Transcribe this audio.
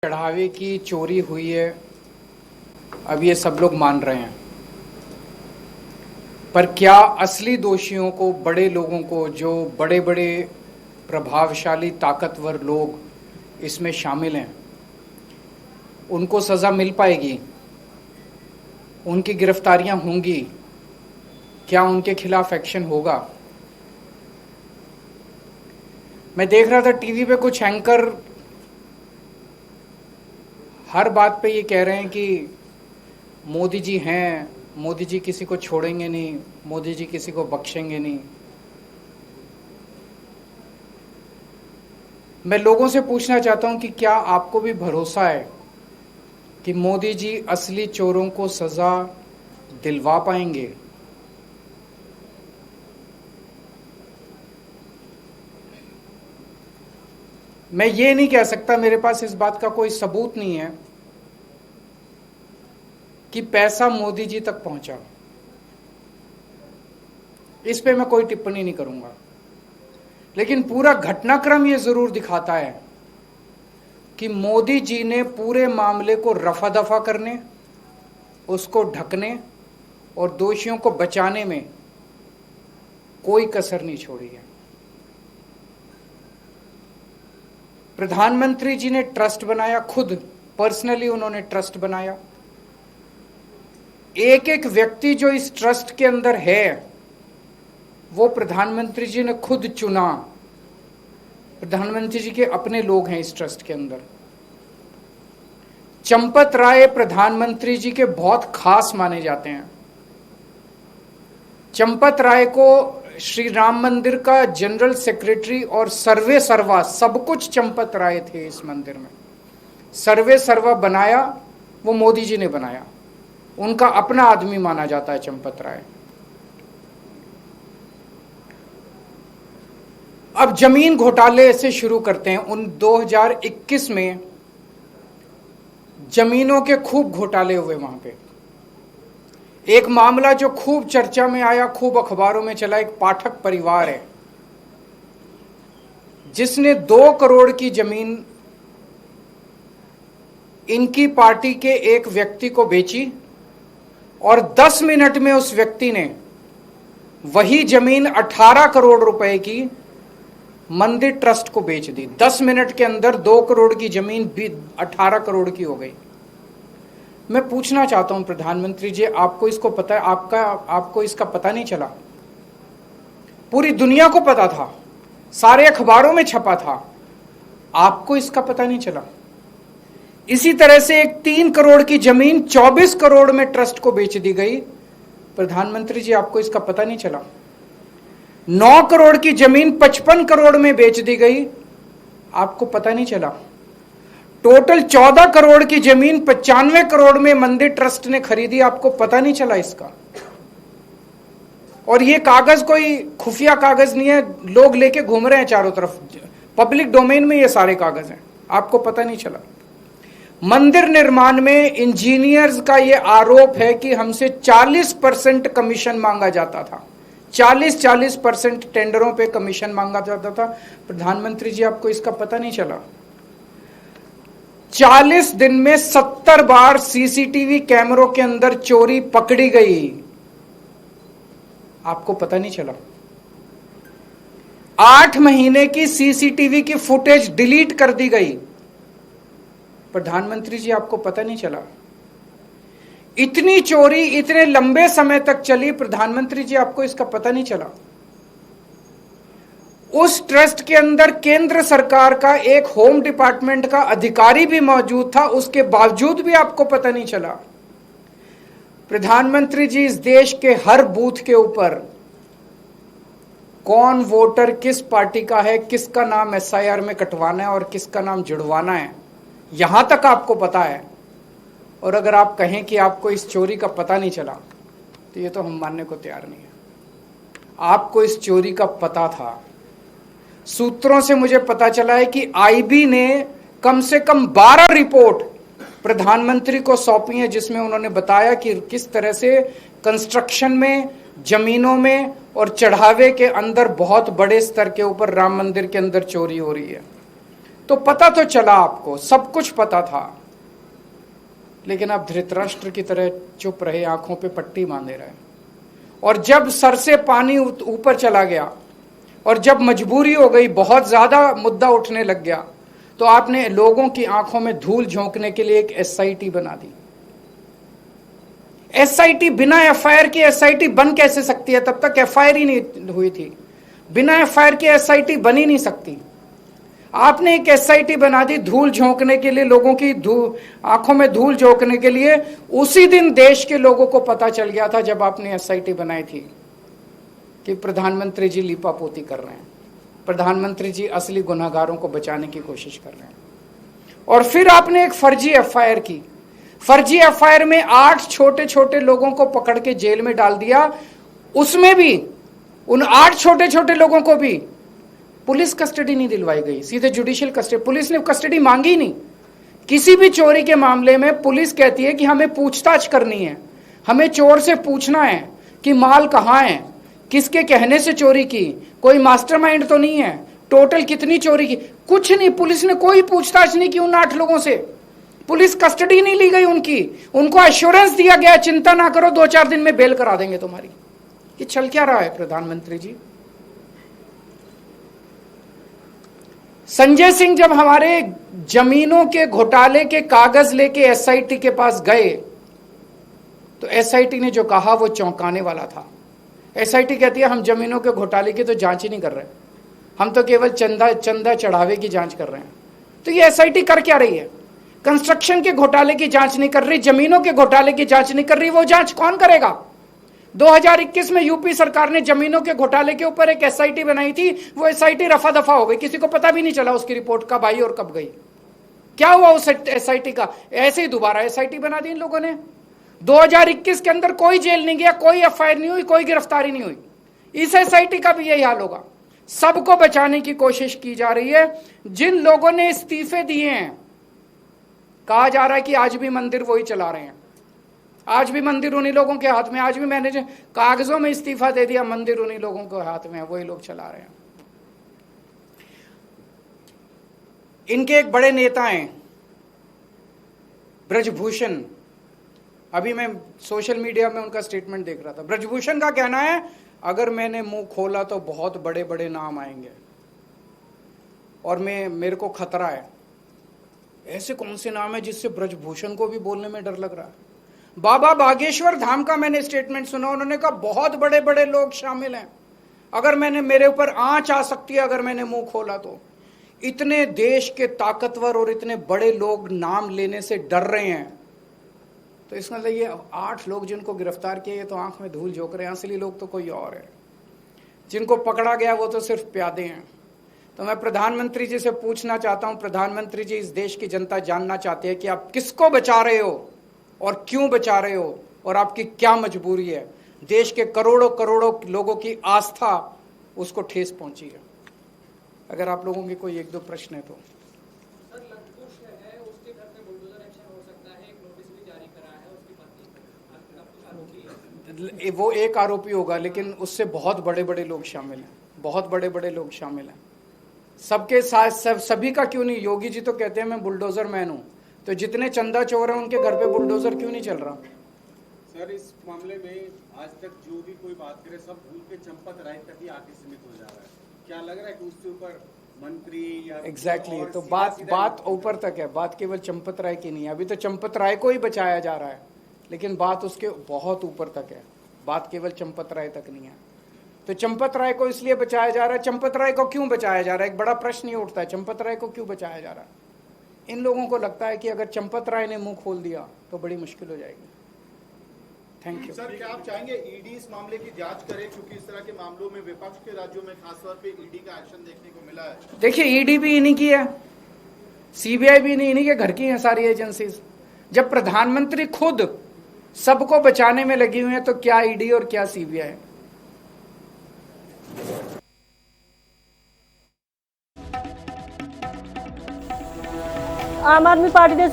चढ़ावे की चोरी हुई है, अब ये सब लोग मान रहे हैं। पर क्या असली दोषियों को, बड़े लोगों को, जो बड़े बड़े प्रभावशाली ताकतवर लोग इसमें शामिल हैं, उनको सज़ा मिल पाएगी? उनकी गिरफ्तारियां होंगी? क्या उनके खिलाफ एक्शन होगा? मैं देख रहा था टीवी पे कुछ एंकर हर बात पे ये कह रहे हैं कि मोदी जी हैं, मोदी जी किसी को छोड़ेंगे नहीं, मोदी जी किसी को बख्शेंगे नहीं। मैं लोगों से पूछना चाहता हूं कि क्या आपको भी भरोसा है कि मोदी जी असली चोरों को सजा दिलवा पाएंगे? मैं ये नहीं कह सकता, मेरे पास इस बात का कोई सबूत नहीं है कि पैसा मोदी जी तक पहुंचा। इस पे मैं कोई टिप्पणी नहीं करूंगा, लेकिन पूरा घटनाक्रम ये जरूर दिखाता है कि मोदी जी ने पूरे मामले को रफा दफा करने, उसको ढकने और दोषियों को बचाने में कोई कसर नहीं छोड़ी है। प्रधानमंत्री जी ने ट्रस्ट बनाया, खुद पर्सनली उन्होंने ट्रस्ट बनाया। एक एक व्यक्ति जो इस ट्रस्ट के अंदर है वो प्रधानमंत्री जी ने खुद चुना। प्रधानमंत्री जी के अपने लोग हैं इस ट्रस्ट के अंदर। चंपत राय प्रधानमंत्री जी के बहुत खास माने जाते हैं। चंपत राय को श्री राम मंदिर का जनरल सेक्रेटरी और सर्वे सर्वा सब कुछ चंपत राय थे इस मंदिर में। सर्वे सर्वा बनाया वो मोदी जी ने बनाया, उनका अपना आदमी माना जाता है चंपत राय। अब जमीन घोटाले से शुरू करते हैं। उन 2021 में जमीनों के खूब घोटाले हुए वहां पे। एक मामला जो खूब चर्चा में आया, खूब अखबारों में चला, एक पाठक परिवार है जिसने 2 करोड़ की जमीन इनकी पार्टी के एक व्यक्ति को बेची और 10 मिनट में उस व्यक्ति ने वही जमीन 18 करोड़ रुपए की मंदिर ट्रस्ट को बेच दी। 10 मिनट के अंदर 2 करोड़ की जमीन भी 18 करोड़ की हो गई। मैं पूछना चाहता हूं प्रधानमंत्री जी, आपको इसको पता है? आपको इसका पता नहीं चला? पूरी दुनिया को पता था, सारे अखबारों में छपा था, आपको इसका पता नहीं चला? इसी तरह से एक 3 करोड़ की जमीन 24 करोड़ में ट्रस्ट को बेच दी गई। प्रधानमंत्री जी, आपको इसका पता नहीं चला? 9 करोड़ की जमीन 55 करोड़ में बेच दी गई, आपको पता नहीं चला? टोटल 14 करोड़ की जमीन 95 करोड़ में मंदिर ट्रस्ट ने खरीदी, आपको पता नहीं चला इसका? और ये कागज कोई खुफिया कागज नहीं है, लोग लेके घूम रहे हैं चारों तरफ, पब्लिक डोमेन में ये सारे कागज हैं, आपको पता नहीं चला? मंदिर निर्माण में इंजीनियर्स का ये आरोप है कि हमसे 40% कमीशन मांगा जाता था। 40% टेंडरों पे कमीशन मांगा जाता था। प्रधानमंत्री जी, आपको इसका पता नहीं चला? 40 दिन में 70 बार सीसीटीवी कैमरों के अंदर चोरी पकड़ी गई, आपको पता नहीं चला? 8 महीने की सीसीटीवी की फुटेज डिलीट कर दी गई, प्रधानमंत्री जी आपको पता नहीं चला? इतनी चोरी इतने लंबे समय तक चली, प्रधानमंत्री जी आपको इसका पता नहीं चला? उस ट्रस्ट के अंदर केंद्र सरकार का एक होम डिपार्टमेंट का अधिकारी भी मौजूद था, उसके बावजूद भी आपको पता नहीं चला? प्रधानमंत्री जी, इस देश के हर बूथ के ऊपर कौन वोटर किस पार्टी का है, किसका नाम एसआईआर में कटवाना है और किसका नाम जुड़वाना है, यहां तक आपको पता है। और अगर आप कहें कि आपको इस चोरी का पता नहीं चला, तो ये तो हम मानने को तैयार नहीं है। आपको इस चोरी का पता था। सूत्रों से मुझे पता चला है कि आईबी ने कम से कम 12 रिपोर्ट प्रधानमंत्री को सौंपी है, जिसमें उन्होंने बताया कि किस तरह से कंस्ट्रक्शन में, जमीनों में और चढ़ावे के अंदर बहुत बड़े स्तर के ऊपर राम मंदिर के अंदर चोरी हो रही है। तो पता तो चला, आपको सब कुछ पता था, लेकिन आप धृतराष्ट्र की तरह चुप रहे, आंखों पे पट्टी बांधे रहे। और जब सर से पानी ऊपर चला गया और जब मजबूरी हो गई, बहुत ज्यादा मुद्दा उठने लग गया, तो आपने लोगों की आंखों में धूल झोंकने के लिए एक एसआईटी बना दी। एसआईटी, बिना एफआईआर की एसआईटी बन कैसे सकती है? तब तक एफआईआर ही नहीं हुई थी। बिना एफआईआर के एसआईटी बन ही नहीं सकती। आपने एक एसआईटी बना दी धूल झोंकने के लिए, लोगों की आंखों में धूल झोंकने के लिए। उसी दिन देश के लोगों को पता चल गया था, जब आपने एसआईटी बनाई थी, कि प्रधानमंत्री जी लीपापोती कर रहे हैं, प्रधानमंत्री जी असली गुनहगारों को बचाने की कोशिश कर रहे हैं। और फिर आपने एक फर्जी एफआईआर की। फर्जी एफआईआर में 8 छोटे छोटे लोगों को पकड़ के जेल में डाल दिया। उसमें भी उन 8 छोटे छोटे लोगों को भी पुलिस कस्टडी नहीं दिलवाई गई, सीधे जुडिशियल कस्टडी। पुलिस ने कस्टडी मांगी नहीं। किसी भी चोरी के मामले में पुलिस कहती है कि हमें पूछताछ करनी है, हमें चोर से पूछना है कि माल कहाँ है, किसके कहने से चोरी की, कोई मास्टरमाइंड तो नहीं है, टोटल कितनी चोरी की, कुछ नहीं। पुलिस ने कोई पूछताछ नहीं की उन 8 लोगों से। पुलिस कस्टडी नहीं ली गई उनकी। उनको एश्योरेंस दिया गया, चिंता ना करो, 2-4 दिन में बेल करा देंगे तुम्हारी। ये चल क्या रहा है प्रधानमंत्री जी? संजय सिंह जब हमारे जमीनों के घोटाले के कागज लेके एसआईटी के पास गए, तो एसआईटी ने जो कहा वो चौंकाने वाला था। एसआईटी कहती है हम जमीनों के घोटाले की तो जांच ही नहीं कर रहे, हम तो केवल चंदा चढ़ावे की जांच कर रहे हैं। तो ये एसआईटी कर क्या रही है? कंस्ट्रक्शन के घोटाले की जांच नहीं कर रही, जमीनों के घोटाले की जांच नहीं कर रही। वो जांच कौन करेगा? 2021 में यूपी सरकार ने जमीनों के घोटाले के ऊपर एक एसआईटी बनाई थी। वो एसआईटी रफा दफा हो गई, किसी को पता भी नहीं चला उसकी रिपोर्ट कब आई और कब गई। क्या हुआ उस एसआईटी का? ऐसे ही दोबारा एसआईटी बना दी इन लोगों ने। 2021 के अंदर कोई जेल नहीं गया, कोई एफआईआर नहीं हुई, कोई गिरफ्तारी नहीं हुई। इस एसआईटी का भी यही हाल होगा। सबको बचाने की कोशिश की जा रही है। जिन लोगों ने इस्तीफे दिए हैं, कहा जा रहा है कि आज भी मंदिर वही चला रहे हैं, आज भी मंदिर उन्हीं लोगों के हाथ में। आज भी मैंने कागजों में इस्तीफा दे दिया, मंदिर उन्हीं लोगों के हाथ में है, वही लोग चला रहे हैं। इनके एक बड़े नेता हैं ब्रजभूषण। अभी मैं सोशल मीडिया में उनका स्टेटमेंट देख रहा था। ब्रजभूषण का कहना है अगर मैंने मुंह खोला तो बहुत बड़े बड़े नाम आएंगे और मेरे को खतरा है। ऐसे कौन से नाम है जिससे ब्रजभूषण को भी बोलने में डर लग रहा है? बाबा बागेश्वर धाम का मैंने स्टेटमेंट सुना, उन्होंने कहा बहुत बड़े बड़े लोग शामिल हैं, अगर मेरे ऊपर आंच आ सकती है अगर मैंने मुंह खोला तो। इतने देश के ताकतवर और इतने बड़े लोग नाम लेने से डर रहे हैं, तो इसका मतलब ये 8 लोग जिनको गिरफ्तार किए, ये तो आंख में धूल झोंक रहे हैं, असली लोग तो कोई और है। जिनको पकड़ा गया वो तो सिर्फ प्यादे हैं। तो मैं प्रधानमंत्री जी से पूछना चाहता हूं, प्रधानमंत्री जी, इस देश की जनता जानना चाहती है कि आप किसको बचा रहे हो और क्यों बचा रहे हो, और आपकी क्या मजबूरी है? देश के करोड़ों करोड़ों लोगों की आस्था उसको ठेस पहुंची है। अगर आप लोगों के कोई 1-2 प्रश्न है तो। सर, लंकुश है, उसके घर पे बुलडोजर एक्शन हो सकता है, एक नोटिस भी जारी करा है उसकी पत्नी है। वो एक आरोपी होगा, लेकिन उससे बहुत बड़े बड़े लोग शामिल हैं, बहुत बड़े बड़े लोग शामिल हैं। सबके साथ सभी का क्यों नहीं? योगी जी तो कहते हैं मैं बुलडोजर मैन हूं, तो जितने चंदा चोर हैं उनके घर पे बुलडोजर क्यों नहीं चल रहा? सर, इस मामले में आज तक जो भी कोई बात करे सब भूल के चंपत राय तक ही आके सीमित हो जा रहा है। क्या लग रहा है कि उसके ऊपर मंत्री या एग्जैक्टली तो बात ऊपर तक है, बात केवल चंपत राय की नहीं है। अभी तो चंपत राय को ही बचाया जा रहा है, लेकिन बात उसके बहुत ऊपर तक है, बात केवल चंपत राय तक नहीं है। तो चंपत राय को इसलिए बचाया जा रहा है। चंपत राय को क्यों बचाया जा रहा है? एक बड़ा प्रश्न ये उठता है, चंपत राय को क्यों बचाया जा रहा है? इन लोगों को लगता है कि अगर चंपत राय ने मुंह खोल दिया तो बड़ी मुश्किल हो जाएगी। Thank you. सर, क्या आप चाहेंगे ईडी इस मामले की जांच करे, क्योंकि इस तरह के मामलों में विपक्ष के राज्यों में खासतौर पे ईडी का एक्शन देखने को मिला है? देखिए, ईडी भी इन्हीं की है, सीबीआई भी इन्हीं के घर की है सारी एजेंसीज। जब प्रधानमंत्री खुद सबको बचाने में लगी हुई है तो क्या ईडी और क्या सीबीआई? आम आदमी पार्टी